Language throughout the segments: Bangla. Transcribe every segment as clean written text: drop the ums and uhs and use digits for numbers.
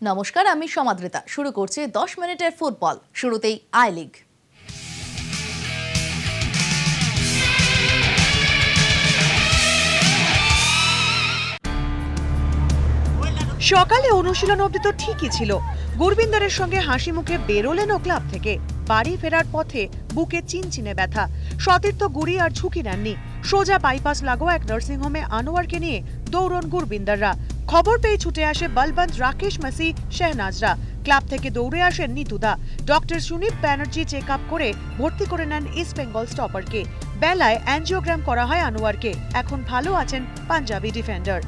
নমস্কার, আমি সমাদৃতা। শুরু করছি 10 মিনিটের ফুটবল। শুরুতেই আই লিগ। সকালে অনুশীলন অবধি তো ঠিকই ছিল। গুরবিন্দরের সঙ্গে হাসি মুখে বেরোলেনও ক্লাব থেকে। বাড়ি ফেরার পথে বুকে চিনচিনে ব্যথা। সতীর্থ গুড়ি আর ঝুঁকি নেননি। সোজা বাইপাস লাগোয়া এক নার্সিংহোমে আনোয়ারকে নিয়ে দৌড়ন গুরবিন্দররা। খবর পেয়ে ছুটে আসে বলবন্ত, রাকেশ, মাসি, শেহনাজরা। ক্লাব থেকে দৌড়ে আসেন নিতুদা। Doctor Sunip Banerjee check up করে ভর্তি করে নেন ইস্ট বেঙ্গল স্টপারকে। বেলায় অ্যাঞ্জিওগ্রাম করা হয় আনোয়ারকে। এখন ভালো আছেন পাঞ্জাবি ডিফেন্ডার।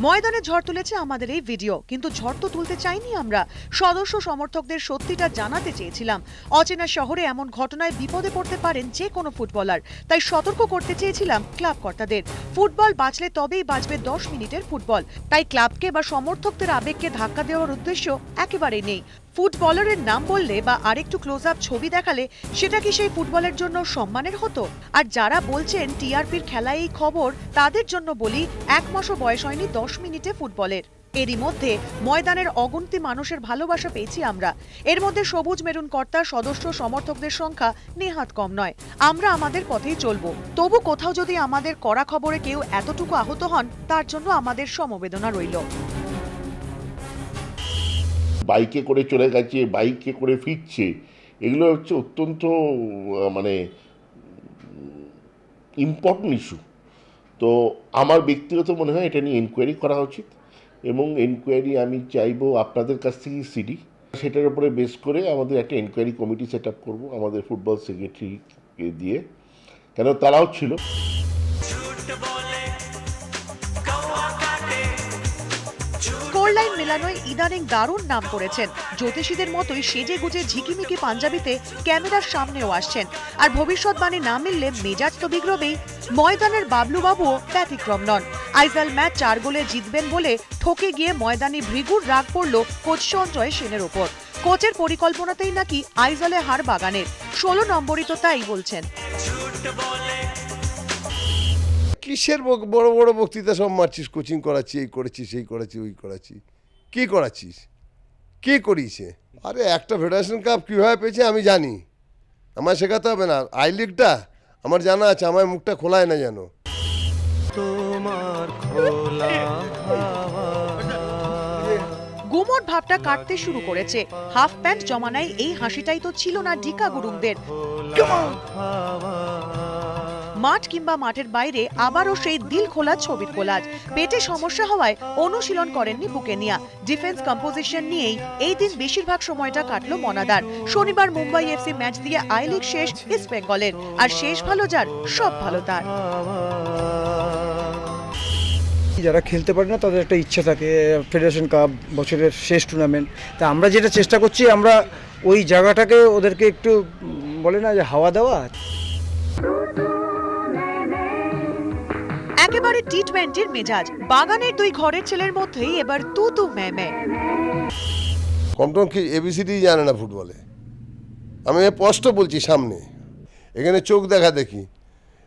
ময়দানে ঝড় তুলেছে আমাদের এই ভিডিও, কিন্তু ঝড় তো তুলতে চাইনি আমরা। সদস্য সমর্থকদের সত্যিটা জানাতে চেয়েছিলাম। অচেনা শহরে এমন ঘটনায় বিপদে পড়তে পারেন যে কোনো ফুটবলার, তাই সতর্ক করতে চেয়েছিলাম ক্লাব কর্তাদের। ফুটবল বাঁচলে তবেই বাঁচবে 10 মিনিটের ফুটবল। তাই ক্লাবকে বা সমর্থকদের আবেগকে ধাক্কা দেওয়ার উদ্দেশ্য একেবারেই নেই। ফুটবলারের নাম বললে বা আরেকটু ক্লোজ আপ ছবি দেখালে সেটা কি সেই ফুটবলের জন্য সম্মানের হতো? আর যারা বলছেন টিআরপির খেলায় এই খবর, তাদের জন্য বলি 1 মাসও বয়স হয়নি 10 মিনিটে ফুটবলের। এরই মধ্যে ময়দানের অগন্তি মানুষের ভালোবাসা পেয়েছি আমরা। এর মধ্যে সবুজ মেরুন কর্তার সদস্য সমর্থকদের সংখ্যা নেহাত কম নয়। আমরা আমাদের পথেই চলবো। তবু কোথাও যদি আমাদের কড়া খবরে কেউ এতটুকু আহত হন, তার জন্য আমাদের সমবেদনা রইল। বাইকে করে চলে গেছে, বাইকে করে ফিরছে, এগুলো হচ্ছে অত্যন্ত ইম্পর্টেন্ট ইস্যু। তো আমার ব্যক্তিগত মনে হয় এটা নিয়ে এনকোয়ারি করা উচিত, এবং এনকোয়ারি আমি চাইবো আপনাদের কাছ থেকে সিডি, সেটার উপরে বেস করে আমাদের একটা এনকোয়ারি কমিটি সেট আপ করবো আমাদের ফুটবল সেক্রেটারিকে দিয়ে, কেন তারাও ছিল। স্কোরলাইন মেলানোয় ইদানিং দারুণ নাম করেছেন। জ্যোতিষীদের মতোই সেজে গুজে ঝিকিমিকি পাঞ্জাবিতে ক্যামেরার সামনেও আসছেন। আর ভবিষ্যৎবাণী না মিললে মেজাজ তো বিগড়বেই। ময়দানের বাবলু বাবুও ব্যতিক্রম নন। আইজাল ম্যাচ 4 গোলে জিতবেন বলে ঠকে গিয়ে ময়দানি ভৃগুর রাগ পড়ল কোচ সঞ্জয় সেনের ওপর। কোচের পরিকল্পনাতেই নাকি আইজালে হার বাগানের। 16 নম্বরই তো তাই বলছেন। কিসের বড় বড় বক্তৃতা সব মারছিস? কোচিং করাচ্ছি, এই করেছি, সেই করেছি, ওই করাচ্ছি। কি করাচ্ছিস? কি করিয়েছে? আরে একটা ফেডারেশন কাপ কীভাবে পেয়েছে আমি জানি, আমায় শেখাতে হবে না। আই লিগটা আমার জানা আছে, আমার মুখটা খোলায় না যেন। গুমোট ভাবটা কাটতে শুরু করেছে। হাফ প্যান্ট জমানায় এই হাসিটাই তো ছিল না ঢিকা গুরুংদের। মাঠ কিংবা মাঠের বাইরে আবারও সেই দিল খোলা ছবির কোলাজ। পেটে সমস্যা হওয়ায় অনুশীলন করেননি বুকেনিয়া। ডিফেন্স কম্পোজিশন নিয়েই এই দিন বেশিরভাগ সময়টা কাটলো মনাদার। শনিবার মুম্বাই এফসি ম্যাচ দিয়ে আই লিগ শেষ ইস্ট বেঙ্গলের। আর শেষ ভালো যার, সব ভালো তার। যারা খেলতে পারে না তাদের একটা ইচ্ছা থাকে, ফেডারেশন কাপ বছরের শেষ টুর্নামেন্ট। তা আমরা যেটা চেষ্টা করছি, আমরা ওই জায়গাটাকে ওদেরকে একটু বলে না যে হাওয়া দেওয়া। একেবারে টি-20-র মেজাজ। বাগানের 2 ঘরের ছেলের মধ্যেই এবার তু তু মে মে। কমটন কি এবিসিডি জানে না ফুটবলে? আমি স্পষ্ট বলছি সামনে। এখানে চোখ দেখা দেখি,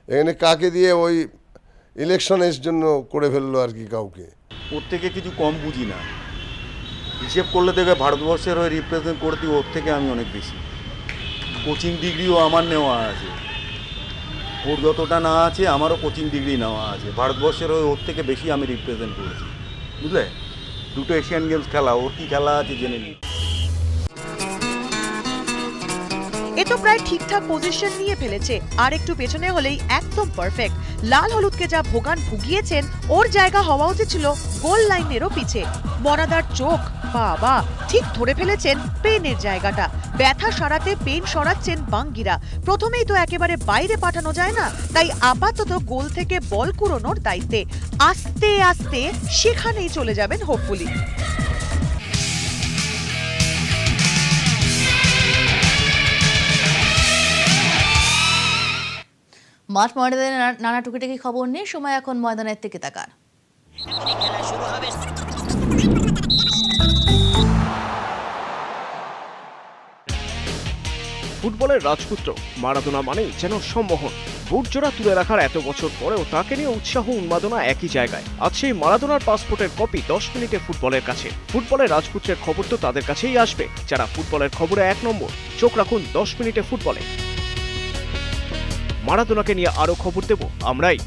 এখানে কাকে দিয়ে ওই ইলেকশনের জন্য করে ফেললো আর কি কাউকে। ওর থেকে কিছু কম বুঝি না। হিসেব করলে দেখে ভারতবর্ষের হয়ে রিপ্রেজেন্ট করতে ওর থেকে আমি অনেক বেশি। কোচিং ডিগ্রিও আমার নেওয়া আছে। ওর যতটা না আছে আমারও কোচিং ডিগ্রি নেওয়া আছে। ভারতবর্ষের হয়ে ওর থেকে বেশি আমি রিপ্রেজেন্ট করেছি, বুঝলে? 2টো এশিয়ান গেমস খেলা, ওর কি খেলা আছে জেনে নিই। এ তো প্রায় ঠিকঠাক পজিশন নিয়ে ফেলেছে। আর একটু পেছনে হলেই একদম পারফেক্ট। লাল হলুদকে যা ভোগান ভুগিয়েছেন, ওর জায়গা হওয়া উচিত ছিল গোল লাইনেরও পিছে। মনাদার চোখ, বাবা, ঠিক ধরে ফেলেছেন পেনের জায়গাটা। ব্যথা সারাতে পেন সরাচ্ছেন বাঙ্গিরা। প্রথমেই তো একেবারে বাইরে পাঠানো যায় না, তাই আপাতত গোল থেকে বল কুড়োনোর দায়িত্বে। আস্তে আস্তে সেখানেই চলে যাবেন হোপফুলি। মাঠ ময়দানের নানা টুকিটাকি খবর নিয়ে সময় এখন ময়দানের থেকে তাকার। ফুটবলের রাজপুত্র মারাদোনা মানেই যেন সম্মোহন। বুট জোড়া তুলে রাখার এত বছর পরেও তাকে নিয়ে উৎসাহ উন্মাদনা একই জায়গায়। আজ সেই মারাদোনার পাসপোর্টের কপি 10 মিনিটে ফুটবলের কাছে। ফুটবলের রাজপুত্রের খবর তো তাদের কাছেই আসবে যারা ফুটবলের খবরে 1 নম্বর। চোখ রাখুন 10 মিনিটে ফুটবলে। মারাদোনাকে নিয়ে আরো খবর দেব আমরাই।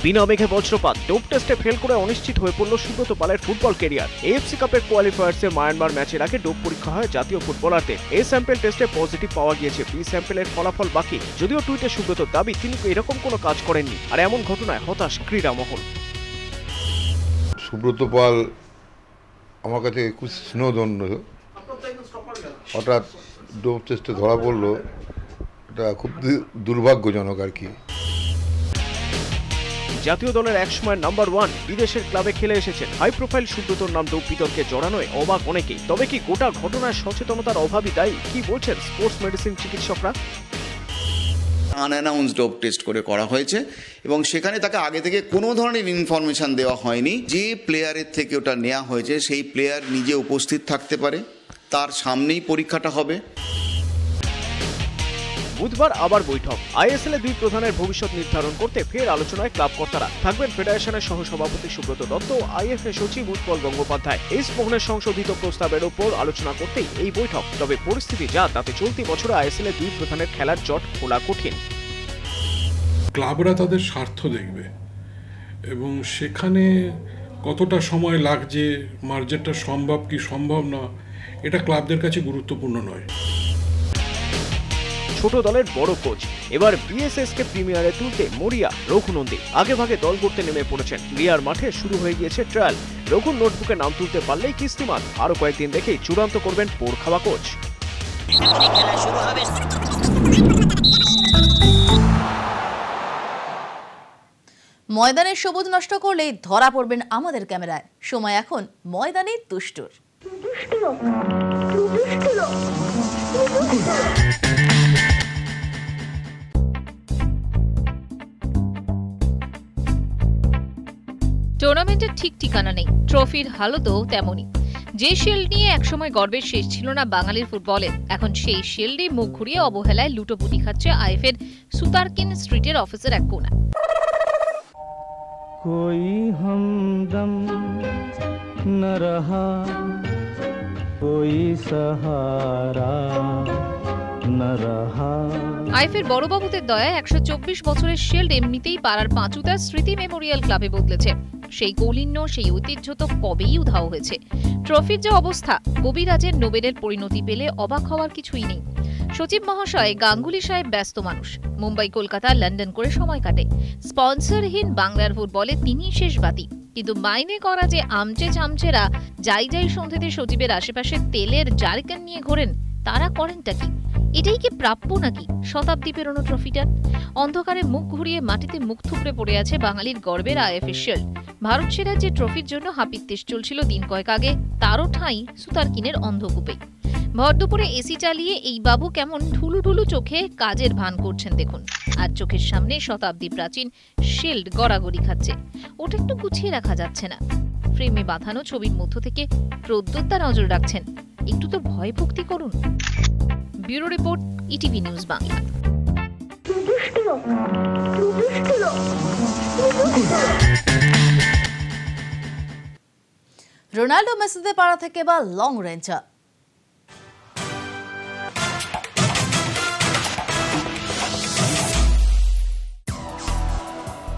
বিনা মেঘে বজ্রপাত, ডোপ টেস্টে ফেল করে অনিশ্চিত হয়ে পড়ল সুব্রত পালের ফুটবল ক্যারিয়ার। এএফসি কাপের কোয়ালিফায়ার্সে মায়ানমার ম্যাচের আগে ডোপ পরীক্ষা হয় জাতীয় ফুটবলারদের। এ স্যাম্পল টেস্টে পজিটিভ পাওয়া গিয়েছে, বি স্যাম্পলের ফলাফল বাকি। যদিও টুইটে সুব্রতর দাবি তিনি এরকম কোনো কাজ করেননি। আর এমন ঘটনায় হতাশ ক্রীড়া মহল। সুব্রত পাল আমার কাছে খুব স্নেহধন্য। হঠাৎ ডোপ টেস্টে ধরা পড়লো, এটা খুব দুর্ভাগ্যজনক আর কি। জাতীয় দলের একসময়ের নাম্বার 1 বিদেশের ক্লাবে খেলে এসেছেন। হাই প্রোফাইল সুব্রতর নাম ডোপ বিতর্কে জড়ানোয় অবাক অনেকেই। তবে কি গোটা ঘটনায় সচেতনতার অভাবই দায়ী? কি বলছেন স্পোর্টস মেডিসিন চিকিৎসকরা? আনঅ্যানাউন্সড ডোপ টেস্ট করা হয়েছে এবং সেখানে তাকে আগে থেকে কোনো ধরনের ইনফরমেশন দেওয়া হয়নি। যে প্লেয়ারের থেকে ওটা নেওয়া হয়েছে সেই প্লেয়ার নিজে উপস্থিত থাকতে পারে, তার সামনেই পরীক্ষাটা হবে। বুধবার আবার বৈঠক। আইএসএল এ 2 প্রধানের ভবিষ্যৎ নির্ধারণ করতে ফের আলোচনায় ক্লাব কর্তারা। থাকবেন ফেডারেশনের সহসভাপতি সুব্রত দত্ত ও আইএফএ সচিব উৎপল গঙ্গোপাধ্যায়। এই মোহনের সংশোধিত প্রস্তাবের ওপর আলোচনা করতেই এই বৈঠক। তবে পরিস্থিতি যা, তাতে চলতি বছরে আইএসএল এ 2 প্রধানের খেলার জট খোলা কঠিন। ক্লাবরা তাদের স্বার্থ দেখবে এবং সেখানে কতটা সময় লাগছে, মার্জারটা সম্ভব কি সম্ভব না, এটা ক্লাবদের কাছে গুরুত্বপূর্ণ নয়। ছোট দলের বড় কোচ এবার বিএসএসকে প্রিমিয়ারে তুলতে মরিয়া রঘুনন্দী। আগে ভাগে দল করতে নেমে পড়েছেন। রিয়ার মাঠে শুরু হয়ে গিয়েছে ট্রায়াল। রঘুর নোটবুকে নাম তুলতে পারলেই কিস্তিমাত। আরো কয়েকদিন দেখেই চূড়ান্ত করবেন পোড় খাওয়া কোচ। ময়দানের সবুজ নষ্ট করলেই ধরা পড়বেন আমাদের ক্যামেরায়। সময় এখন ময়দানে দুষ্টুর। টুর্নামেন্টের ঠিক ঠিকানা নেই, ট্রফির হালতও তেমনই। যে শিল্ড নিয়ে একসময় গর্বের শেষ ছিল না বাঙালির ফুটবলের, এখন সেই শিল্ডই মুখ ঘুরিয়ে অবহেলায় লুটোপুটি খাচ্ছে আইএফএর সুতারকিন স্ট্রিটের অফিসের এক কোণা। कोई हमदम न रहा, कोई सहारा न रहा। আইএফএর বড়বাবুদের দয়ায় 124 বছরের শিল্ড এমনিতেই পাড়ার পাঁচুতার স্মৃতি মেমোরিয়াল ক্লাবে বদলেছে। সেই কৌলিন্য, সেই ঐতিহ্য তো কবেই উধাও হয়েছে। ট্রফির যে অবস্থা, কবিরাজের নোবেলের পরিণতি পেলে অবাক হওয়ার কিছুই নেই। সচিব মহাশয় গাঙ্গুলি সাহেব ব্যস্ত মানুষ, মুম্বাই, কলকাতা, লন্ডন করে সময় কাটে। স্পন্সরহীন বাংলার ফুটবলে তিনি শেষ বাতি। কিন্তু মাইনে করা যে আমচে চামচেরা যাই সন্ধ্যেতে সচিবের আশেপাশে তেলের জারকান নিয়ে ঘোরেন, তারা করেনটা কি? এটাই কি প্রাপ্য নাকি শতাব্দী পেরোনো ট্রফিটার? অন্ধকারে মুখ ঘুরিয়ে মাটিতে মুখ থুবড়ে পড়ে আছে বাঙালির গর্বের আইএফএ শিল্ড। ভারত সেরা যে ট্রফির জন্য হাপিত্তেশ চলছিল দিন কয়েক আগে, তারও ঠাঁই সুতারকিনের অন্ধকূপে। ভর দুপুরে এসি চালিয়ে এই বাবু কেমন ঢুলু ঢুলু চোখে কাজের ভান করছেন দেখুন। আর চোখের সামনে শতাব্দী প্রাচীন শিল্ড গড়াগড়ি খাচ্ছে। ওটা একটু গুছিয়ে রাখা যাচ্ছে না। ফ্রেমে বাঁধানো ছবির মধ্য থেকে প্রদ্যোত্তা নজর রাখছেন। একটু তো ভয় ভক্তি করুন। Bureau report, ETV news Bangla. Ronaldo মেসিদের পাড়া থেকে বা লং রেঞ্জার।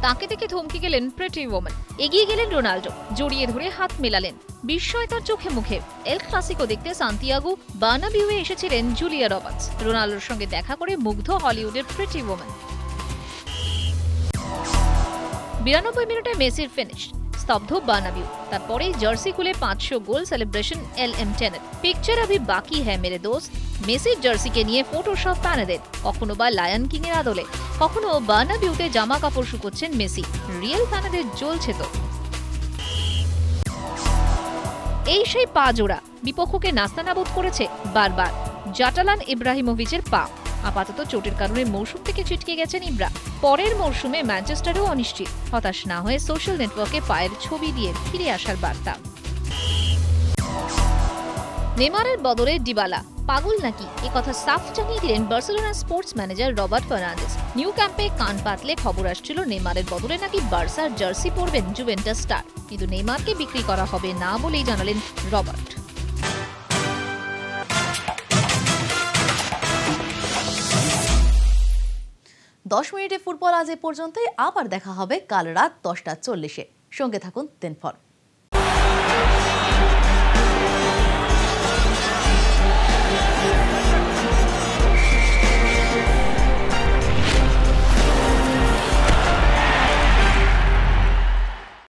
তাকে দেখে থমকে গেলেন প্রেটি ওম্যান। এগিয়ে গেলেন রোনাল্ডো, জড়িয়ে ধরে হাত মেলালেন। বিস্ময় তার চোখে মুখে। এল ক্লাসিকো দেখতে সান্তিয়াগো বার্নাবিউয়ে এসেছিলেন জুলিয়া রবার্টস। রোনাল্ডোর সঙ্গে দেখা করে মুগ্ধ হলিউডের প্রেটি ওম্যান। 92 মিনিটে মেসির ফিনিশ, স্তব্ধ বার্নাবিউ। তারপরে জার্সি খুলে 500 গোল সেলিব্রেশন LM টেনেট। পিকচার अभी বাকি হ্যায় মেরে দোস্ত। মেসির জার্সিকে নিয়ে ফটোশপ প্যানেদের, কখনো বা লায়ন কিং এর আদলে, কখনো বার্নাবিউতে জামা কাপড় শুকোচ্ছেন মেসি। রিয়েল ফ্যানেদের জ্বলছে তো। এই সেই পা জোড়া বিপক্ষকে নাস্তানাবুদ করেছে বারবার। জাটালান ইব্রাহিমোভিচের পা। আপাতত চোটের কারণে মৌসুম থেকে ছিটকে গেছেন ইব্রা। পরের মৌসুমে ম্যানচেস্টারেও অনিশ্চিত। হতাশ না হয়ে সোশ্যাল নেটওয়ার্কে পায়ের ছবি দিয়ে ফিরে আসার বার্তা। নেইমারের বদলে ডিবালা পাগল নাকি এ কথা সাফ জানিয়ে দিলেন Barcelona sports manager Robert Fernandez. Nou ক্যাম্পে কান পাতলে খবর আসছিল নেইমারের বদলে নাকি বার্সার জার্সি পরবেন জুভেন্টাস স্টার, কিন্তু নেইমারকে বিক্রি করা হবে না বলেই জানালেন রবার্ট। দশ মিনিটে ফুটবল আজ এ পর্যন্তই। আবার দেখা হবে কাল রাত 10টা 40-এ। সঙ্গে থাকুন দিনভর।